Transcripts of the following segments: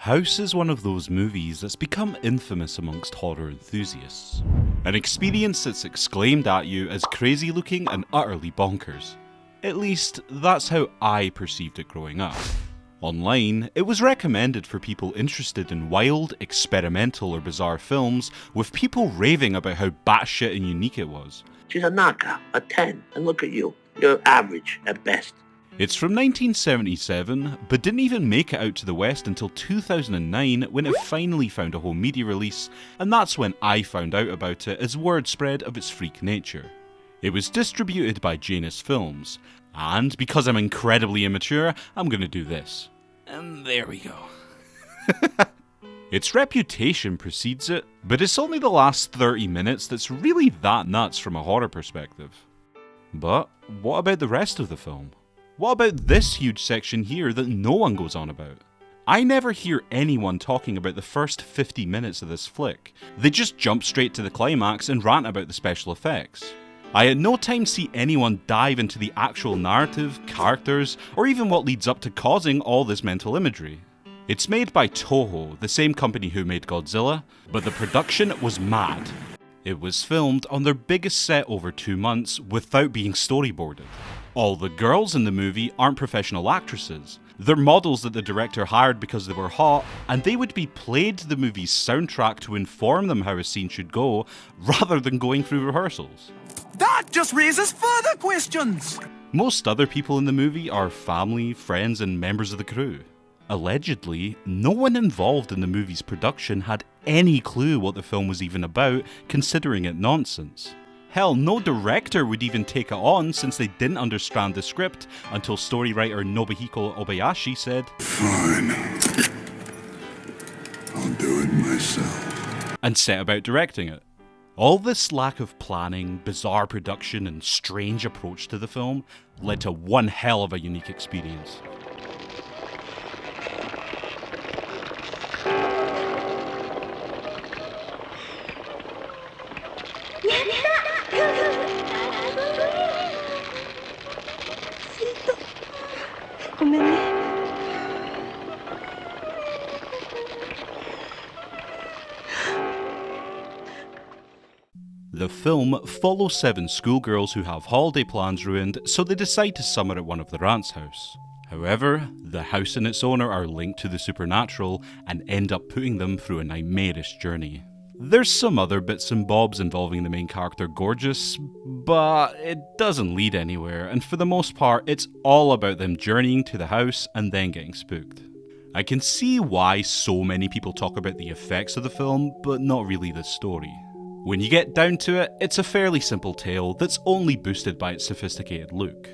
House is one of those movies that's become infamous amongst horror enthusiasts. An experience that's exclaimed at you as crazy looking and utterly bonkers. At least, that's how I perceived it growing up. Online, it was recommended for people interested in wild, experimental or bizarre films, with people raving about how batshit and unique it was. She's a knockout, a 10, and look at you. You're average at best. It's from 1977, but didn't even make it out to the West until 2009 when it finally found a home media release, and that's when I found out about it as word spread of its freak nature. It was distributed by Janus Films, and because I'm incredibly immature, I'm gonna do this. And there we go. Its reputation precedes it, but it's only the last 30 minutes that's really that nuts from a horror perspective. But what about the rest of the film? What about this huge section here that no one goes on about? I never hear anyone talking about the first 50 minutes of this flick. They just jump straight to the climax and rant about the special effects. I at no time see anyone dive into the actual narrative, characters, or even what leads up to causing all this mental imagery. It's made by Toho, the same company who made Godzilla, but the production was mad. It was filmed on their biggest set over 2 months without being storyboarded. All the girls in the movie aren't professional actresses. They're models that the director hired because they were hot, and they would be played the movie's soundtrack to inform them how a scene should go, rather than going through rehearsals. That just raises further questions! Most other people in the movie are family, friends, and members of the crew. Allegedly, no one involved in the movie's production had any clue what the film was even about, considering it nonsense. Hell, no director would even take it on since they didn't understand the script until storywriter Nobuhiko Obayashi said, "Fine. I'll do it myself." And set about directing it. All this lack of planning, bizarre production, and strange approach to the film led to one hell of a unique experience. The film follows 7 schoolgirls who have holiday plans ruined, so they decide to summer at one of their aunt's house. However, the house and its owner are linked to the supernatural and end up putting them through a nightmarish journey. There's some other bits and bobs involving the main character Gorgeous, but it doesn't lead anywhere, and for the most part it's all about them journeying to the house and then getting spooked. I can see why so many people talk about the effects of the film, but not really the story. When you get down to it, it's a fairly simple tale that's only boosted by its sophisticated look.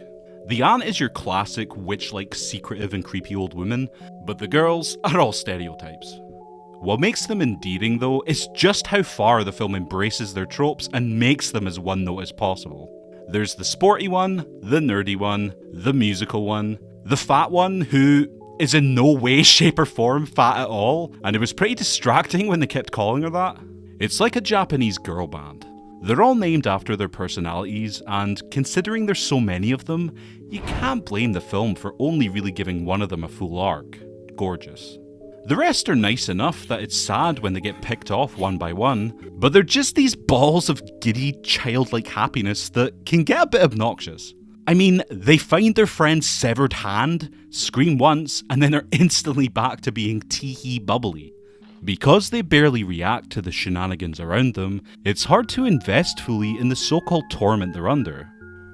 The aunt is your classic witch-like secretive and creepy old woman, but the girls are all stereotypes. What makes them endearing though is just how far the film embraces their tropes and makes them as one note as possible. There's the sporty one, the nerdy one, the musical one, the fat one who is in no way, shape or form fat at all, and it was pretty distracting when they kept calling her that. It's like a Japanese girl band. They're all named after their personalities, and considering there's so many of them, you can't blame the film for only really giving one of them a full arc, Gorgeous. The rest are nice enough that it's sad when they get picked off one by one, but they're just these balls of giddy, childlike happiness that can get a bit obnoxious. I mean, they find their friend's severed hand, scream once, and then are instantly back to being tee-hee bubbly. Because they barely react to the shenanigans around them, it's hard to invest fully in the so-called torment they're under.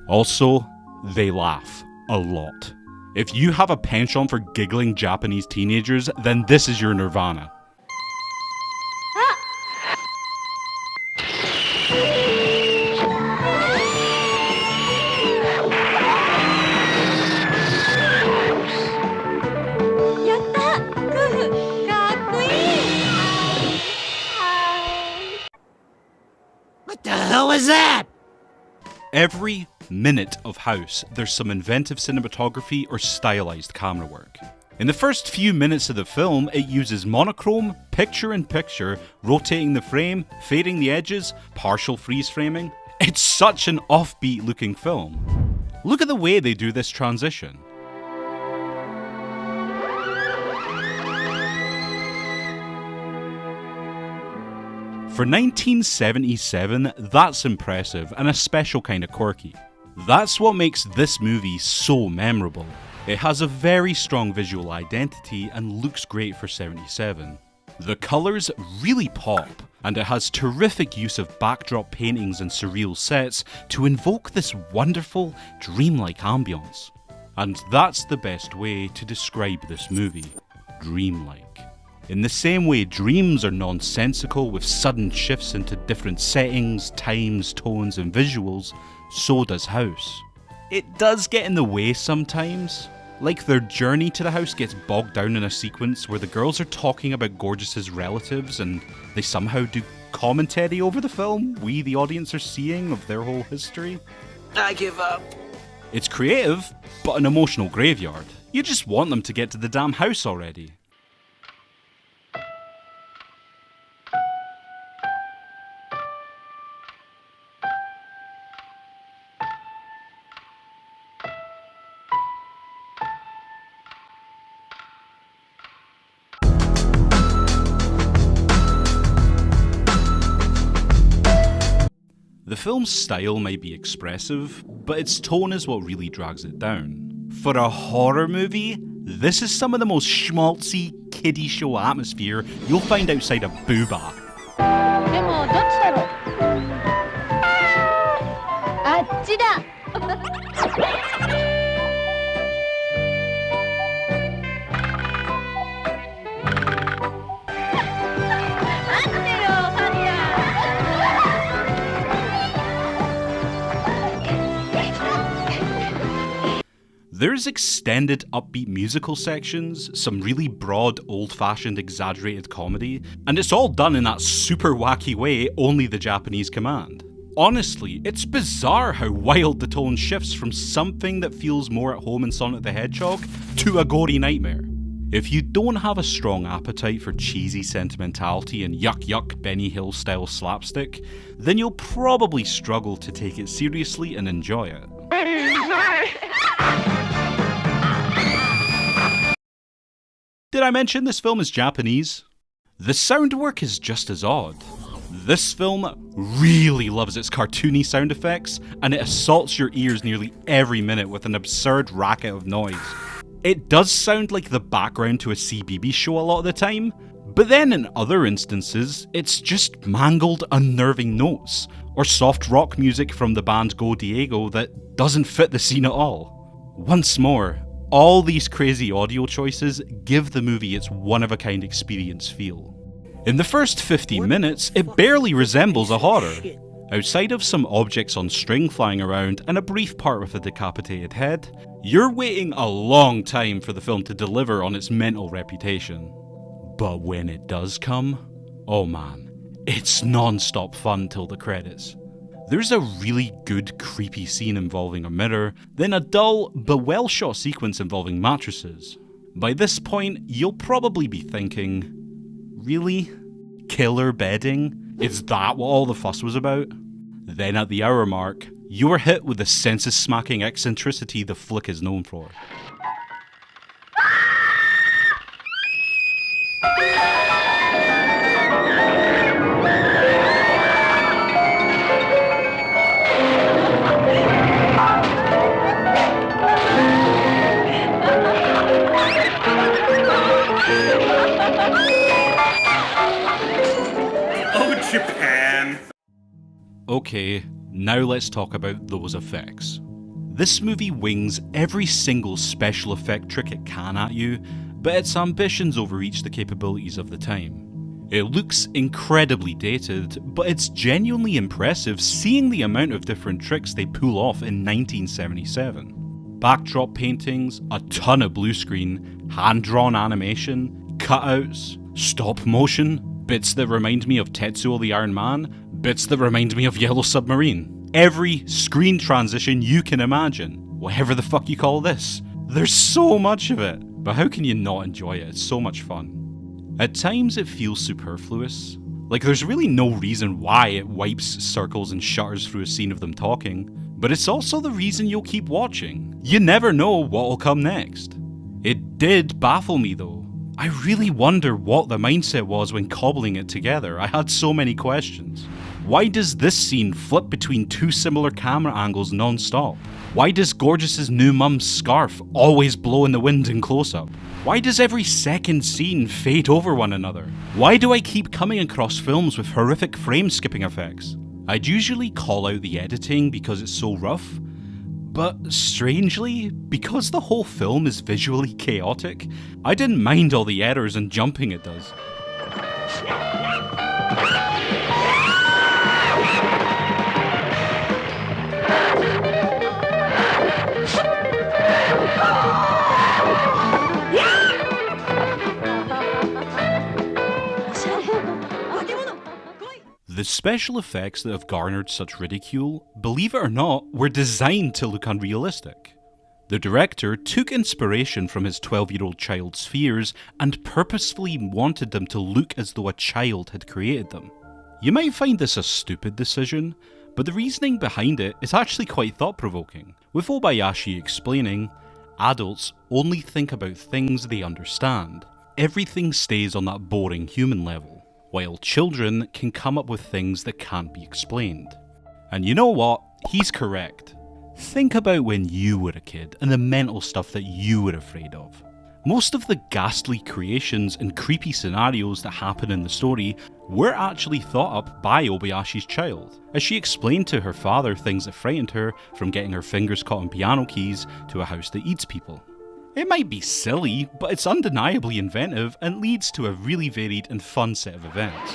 Also, they laugh. A lot. If you have a penchant for giggling Japanese teenagers, then this is your nirvana. What the hell was that? Every minute of House, there's some inventive cinematography or stylized camera work. In the first few minutes of the film, it uses monochrome, picture-in-picture, rotating the frame, fading the edges, partial freeze framing. It's such an offbeat looking film. Look at the way they do this transition. For 1977, that's impressive and a special kind of quirky. That's what makes this movie so memorable. It has a very strong visual identity and looks great for 77. The colours really pop, and it has terrific use of backdrop paintings and surreal sets to invoke this wonderful, dreamlike ambience. And that's the best way to describe this movie. Dreamlike. In the same way dreams are nonsensical with sudden shifts into different settings, times, tones and visuals, so does House. It does get in the way sometimes. Like their journey to the house gets bogged down in a sequence where the girls are talking about Gorgeous's relatives and they somehow do commentary over the film we the audience are seeing of their whole history. I give up. It's creative, but an emotional graveyard. You just want them to get to the damn house already. The film's style might be expressive, but its tone is what really drags it down. For a horror movie, this is some of the most schmaltzy, kiddie show atmosphere you'll find outside a booba. でもどっちだろうあっちだ待ってよマリア There's extended upbeat musical sections, some really broad, old-fashioned, exaggerated comedy, and it's all done in that super wacky way only the Japanese command. Honestly, it's bizarre how wild the tone shifts from something that feels more at home in Sonic the Hedgehog to a gory nightmare. If you don't have a strong appetite for cheesy sentimentality and yuck Benny Hill style slapstick, then you'll probably struggle to take it seriously and enjoy it. Did I mention this film is Japanese? The sound work is just as odd. This film really loves its cartoony sound effects, and it assaults your ears nearly every minute with an absurd racket of noise. It does sound like the background to a CBeebies show a lot of the time, but then in other instances, it's just mangled, unnerving notes, or soft rock music from the band Go Diego that doesn't fit the scene at all. Once more, all these crazy audio choices give the movie its one-of-a-kind experience feel. In the first 15 minutes, it barely resembles a horror. Outside of some objects on string flying around and a brief part with a decapitated head, you're waiting a long time for the film to deliver on its mental reputation. But when it does come, oh man, it's non-stop fun till the credits. There's a really good creepy scene involving a mirror, then a dull but well shot sequence involving mattresses. By this point, you'll probably be thinking, really? Killer bedding? Is that what all the fuss was about? Then at the hour mark, you are hit with the senses-smacking eccentricity the flick is known for. Oh, Japan! Okay, now let's talk about those effects. This movie wings every single special effect trick it can at you, but its ambitions overreach the capabilities of the time. It looks incredibly dated, but it's genuinely impressive seeing the amount of different tricks they pull off in 1977. Backdrop paintings, a ton of blue screen, hand-drawn animation, cutouts, stop motion, bits that remind me of Tetsuo the Iron Man, bits that remind me of Yellow Submarine. Every screen transition you can imagine. Whatever the fuck you call this. There's so much of it. But how can you not enjoy it? It's so much fun. At times it feels superfluous. Like there's really no reason why it wipes circles and shutters through a scene of them talking. But it's also the reason you'll keep watching. You never know what'll come next. It did baffle me though. I really wonder what the mindset was when cobbling it together. I had so many questions. Why does this scene flip between two similar camera angles non-stop? Why does Gorgeous's new mum's scarf always blow in the wind in close-up? Why does every second scene fade over one another? Why do I keep coming across films with horrific frame skipping effects? I'd usually call out the editing because it's so rough, but strangely, because the whole film is visually chaotic, I didn't mind all the errors and jumping it does. The special effects that have garnered such ridicule, believe it or not, were designed to look unrealistic. The director took inspiration from his 12-year-old child's fears and purposefully wanted them to look as though a child had created them. You might find this a stupid decision, but the reasoning behind it is actually quite thought-provoking, with Obayashi explaining, adults only think about things they understand. Everything stays on that boring human level, while children can come up with things that can't be explained. And you know what? He's correct. Think about when you were a kid and the mental stuff that you were afraid of. Most of the ghastly creations and creepy scenarios that happen in the story were actually thought up by Obayashi's child, as she explained to her father things that frightened her, from getting her fingers caught on piano keys to a house that eats people. It might be silly, but it's undeniably inventive and leads to a really varied and fun set of events.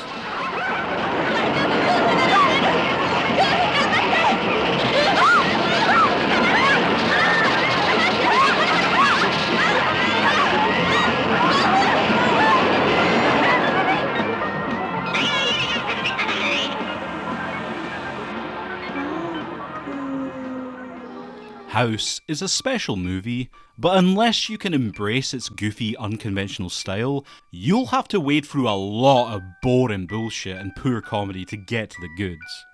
House is a special movie, but unless you can embrace its goofy, unconventional style, you'll have to wade through a lot of boring bullshit and poor comedy to get to the goods.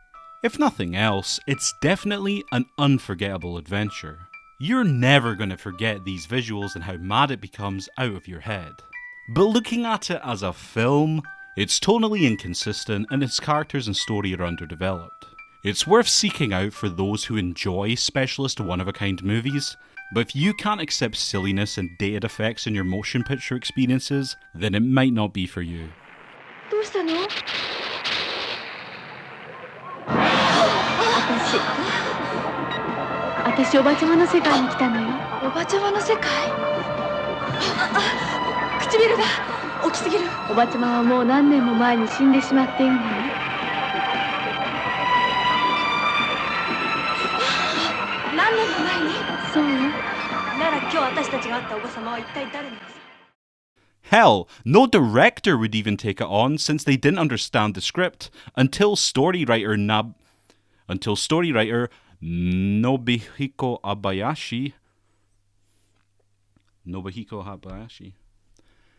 If nothing else, it's definitely an unforgettable adventure. You're never going to forget these visuals and how mad it becomes out of your head. But looking at it as a film, it's tonally inconsistent and its characters and story are underdeveloped. It's worth seeking out for those who enjoy specialist one-of-a-kind movies, but if you can't accept silliness and dated effects in your motion picture experiences, then it might not be for you. どうしたの？私おばちゃまの世界に来たのよ。おばちゃまの世界？唇が大きすぎる。おばちゃまはもう何年も前に死んでしまっているのよ。何年も前に？そうよ。なら今日私たちが会ったおばさまは一体誰なんですか？ Hell, no director would even take it on since they didn't understand the script until storywriter Nobuhiko Habayashi